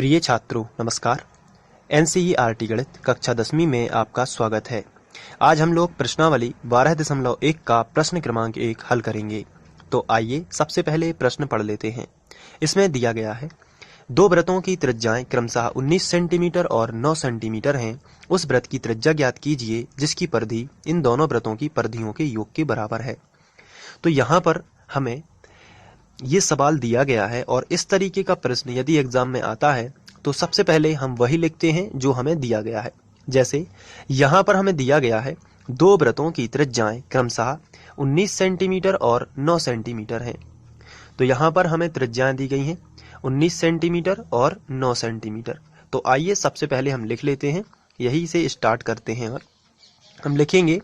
प्रिय छात्रों नमस्कार। एनसीईआरटी गणित कक्षा 10वीं में आपका स्वागत है। आज हम लोग प्रश्नावली 12.1 का प्रश्न क्रमांक 1 हल करेंगे। तो आइए सबसे पहले प्रश्न पढ़ लेते हैं। इसमें दिया गया है दो वृत्तों की त्रिज्याएं क्रमशः 19 सेंटीमीटर और 9 सेंटीमीटर हैं। उस वृत्त की त्रिज्या ज्ञात कीजिए जिसकी परिधि इन दोनों वृत्तों की परिधियों के योग के बराबर है। तो यहाँ पर हमें ये सवाल दिया गया है और इस तरीके का प्रश्न यदि एग्जाम में आता है तो सबसे पहले हम वही लिखते हैं जो हमें दिया गया है। जैसे यहाँ पर हमें दिया गया है दो वृत्तों की त्रिज्याएं क्रमशः 19 सेंटीमीटर और 9 सेंटीमीटर हैं। तो यहाँ पर हमें त्रिज्याएं दी गई हैं 19 सेंटीमीटर और 9 सेंटीमीटर। तो आइए सबसे पहले हम लिख लेते हैं, यही से स्टार्ट करते हैं और हम लिखेंगे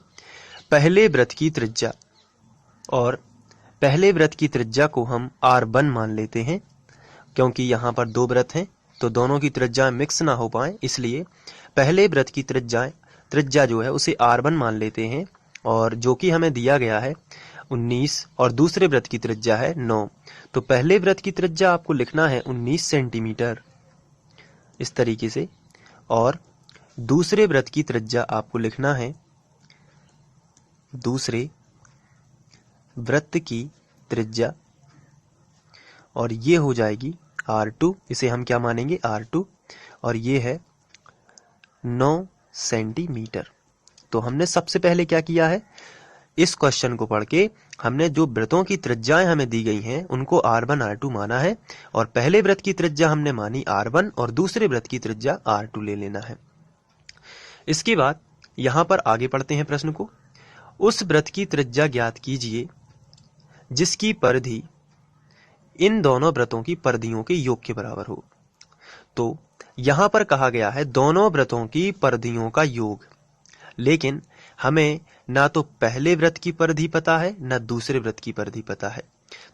पहले वृत्त की त्रिज्या, और पहले वृत्त की त्रिज्या को हम r1 मान लेते हैं क्योंकि यहाँ पर दो वृत्त हैं तो दोनों की त्रिज्या मिक्स ना हो पाए, इसलिए पहले वृत्त की त्रिज्या जो है उसे r1 मान लेते हैं। और जो कि हमें दिया गया है 19 और दूसरे वृत्त की त्रिज्या है 9। तो पहले वृत्त की त्रिज्या आपको लिखना है 19 सेंटीमीटर इस तरीके से, और दूसरे वृत्त की त्रिज्या आपको लिखना है दूसरे वृत्त की त्रिज्या, और ये हो जाएगी r2। इसे हम क्या मानेंगे r2, और ये है 9 सेंटीमीटर। तो हमने सबसे पहले क्या किया है, इस क्वेश्चन को पढ़ के हमने जो वृत्तों की त्रिज्याएं हमें दी गई हैं उनको r1 r2 माना है, और पहले वृत्त की त्रिज्या हमने मानी r1 और दूसरे वृत्त की त्रिज्या r2 ले लेना है। इसके बाद यहां पर आगे पढ़ते हैं प्रश्न को। उस वृत्त की त्रिज्या ज्ञात कीजिए जिसकी परिधि इन दोनों वृत्तों की परिधियों के योग के बराबर हो। तो यहां पर कहा गया है दोनों वृत्तों की परिधियों का योग, लेकिन हमें ना तो पहले वृत्त की परिधि पता है ना दूसरे वृत्त की परिधि पता है।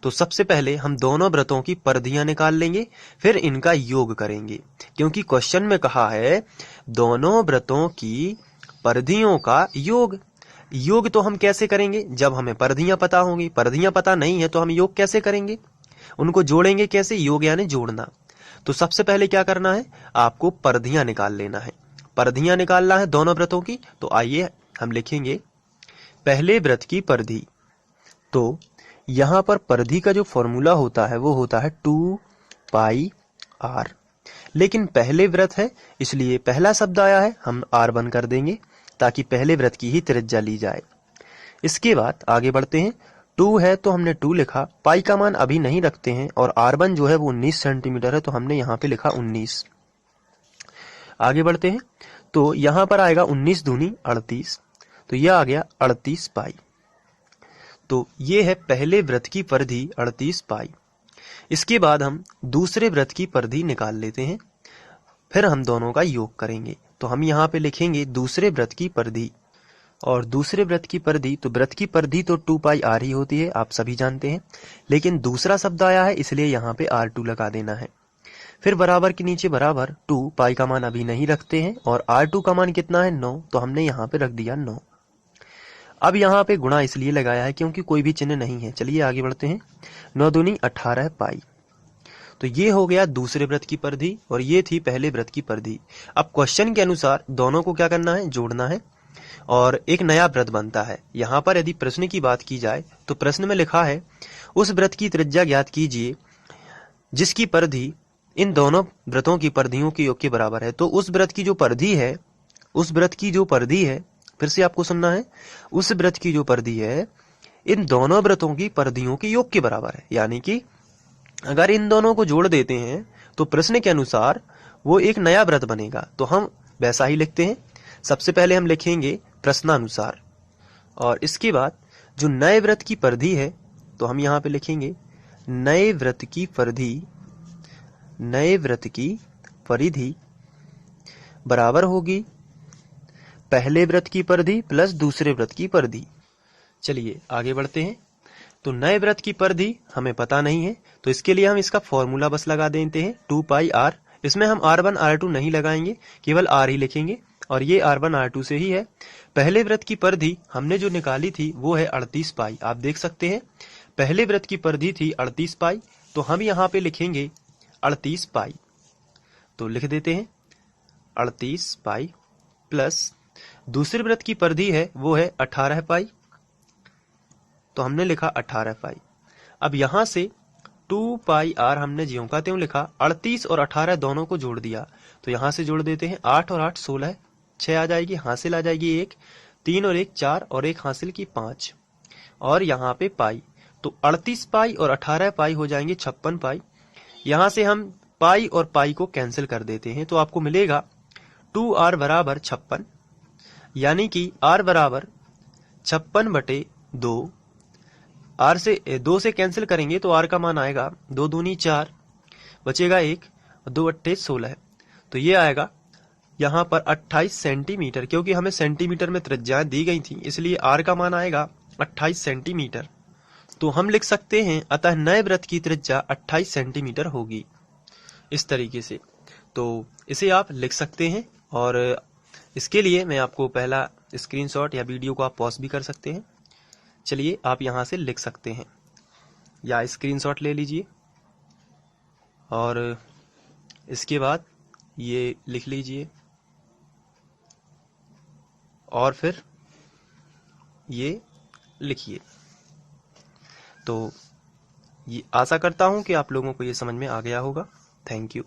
तो सबसे पहले हम दोनों वृत्तों की परिधियां निकाल लेंगे, फिर इनका योग करेंगे, क्योंकि क्वेश्चन में कहा है दोनों वृत्तों की परिधियों का योग। योग तो हम कैसे करेंगे जब हमें परिधियां पता होंगी, परिधियां पता नहीं है तो हम योग कैसे करेंगे, उनको जोड़ेंगे कैसे, योग यानी जोड़ना। तो सबसे पहले क्या करना है, आपको परिधियां निकाल लेना है, परिधियां निकालना है दोनों वृत्तों की। तो आइए हम लिखेंगे पहले वृत्त की परिधि। तो यहां पर परिधि का जो फॉर्मूला होता है वो होता है 2 पाई r, लेकिन पहले वृत्त है इसलिए पहला शब्द आया है हम r1 कर देंगे ताकि पहले वृत्त की ही त्रिज्या ली जाए। इसके बाद आगे बढ़ते हैं। 2 है तो हमने 2 लिखा, पाई का मान अभी नहीं रखते हैं, और r1 जो है वो 19 सेंटीमीटर है तो हमने यहाँ पे लिखा 19। आगे बढ़ते हैं तो यहाँ पर आएगा 19 दूनी 38, तो यह आ गया 38 पाई। तो ये है पहले वृत्त की परिधि 38 पाई। इसके बाद हम दूसरे वृत्त की परिधि निकाल लेते हैं, फिर हम दोनों का योग करेंगे। तो हम यहाँ पे लिखेंगे दूसरे वृत्त की परिधि, और दूसरे वृत्त की परिधि, तो वृत्त की परिधि तो 2 पाई r ही होती है, आप सभी जानते हैं, लेकिन दूसरा शब्द आया है इसलिए यहाँ पे r2 लगा देना है। फिर बराबर के नीचे बराबर 2 पाई का मान अभी नहीं रखते हैं, और r2 का मान कितना है 9, तो हमने यहाँ पे रख दिया 9। अब यहाँ पे गुणा इसलिए लगाया है क्योंकि कोई भी चिन्ह नहीं है। चलिए आगे बढ़ते हैं। 9 दूनी 18 पाई। तो ये हो गया दूसरे वृत्त की परिधि, और ये थी पहले वृत्त की परिधि। अब क्वेश्चन के अनुसार दोनों को क्या करना है, जोड़ना है, और एक नया वृत्त बनता है। यहाँ पर यदि प्रश्न की बात की जाए तो प्रश्न में लिखा है उस वृत्त की त्रिज्या ज्ञात कीजिए जिसकी परिधि इन दोनों वृत्तों की परिधियों के योग के बराबर है। तो उस वृत्त की जो परिधि है, उस वृत्त की जो परिधि है, फिर से आपको सुनना है, उस वृत्त की जो परिधि है इन दोनों वृत्तों की परिधियों के योग के बराबर है। यानी कि अगर इन दोनों को जोड़ देते हैं तो प्रश्न के अनुसार वो एक नया वृत्त बनेगा। तो हम वैसा ही लिखते हैं। सबसे पहले हम लिखेंगे प्रश्नानुसार, और इसके बाद जो नए वृत्त की परिधि है तो हम यहाँ पे लिखेंगे नए वृत्त की परिधि, नए वृत्त की परिधि बराबर होगी पहले वृत्त की परिधि प्लस दूसरे वृत्त की परिधि। चलिए आगे बढ़ते हैं। तो नए वृत्त की परिधि हमें पता नहीं है, तो इसके लिए हम इसका फॉर्मूला बस लगा देते हैं 2 पाई r। इसमें हम r1 r2 नहीं लगाएंगे, केवल r ही लिखेंगे, और ये r1 r2 से ही है। पहले वृत्त की परिधि हमने जो निकाली थी वो है 38 पाई। आप देख सकते हैं पहले वृत्त की परिधि थी 38 पाई, तो हम यहाँ पे लिखेंगे 38 पाई। तो लिख देते हैं 38 पाई प्लस दूसरे वृत्त की परिधि है वो है 18 पाई, तो हमने लिखा 18 पाई। अब यहां से 2 पाई r हमने ज्यों का त्यों लिखा, 38 और 18 दोनों को जोड़ दिया, तो यहां से जोड़ देते हैं 8 और 8 16, 6 आ जाएगी, हासिल आ जाएगी 1, 3 और 1 4 और 1 हासिल की 5, और यहाँ पे पाई, तो 38 पाई और 18 पाई हो जाएंगे 56 पाई। यहां से हम पाई और पाई को कैंसिल कर देते हैं, तो आपको मिलेगा 2r बराबर 56, यानी कि r बराबर 56/2। r से 2 से कैंसिल करेंगे तो r का मान आएगा 2 दूनी 4, बचेगा 1, 2 अट्ठे 16, तो ये आएगा यहाँ पर 28 सेंटीमीटर, क्योंकि हमें सेंटीमीटर में त्रिज्याएं दी गई थी, इसलिए r का मान आएगा 28 सेंटीमीटर। तो हम लिख सकते हैं अतः नए वृत्त की त्रिज्या 28 सेंटीमीटर होगी, इस तरीके से। तो इसे आप लिख सकते हैं, और इसके लिए मैं आपको पहला स्क्रीनशॉट या वीडियो को आप पॉज भी कर सकते हैं। चलिए आप यहाँ से लिख सकते हैं, या स्क्रीनशॉट ले लीजिए और इसके बाद ये लिख लीजिए और फिर ये लिखिए। तो ये आशा करता हूँ कि आप लोगों को ये समझ में आ गया होगा। Thank you.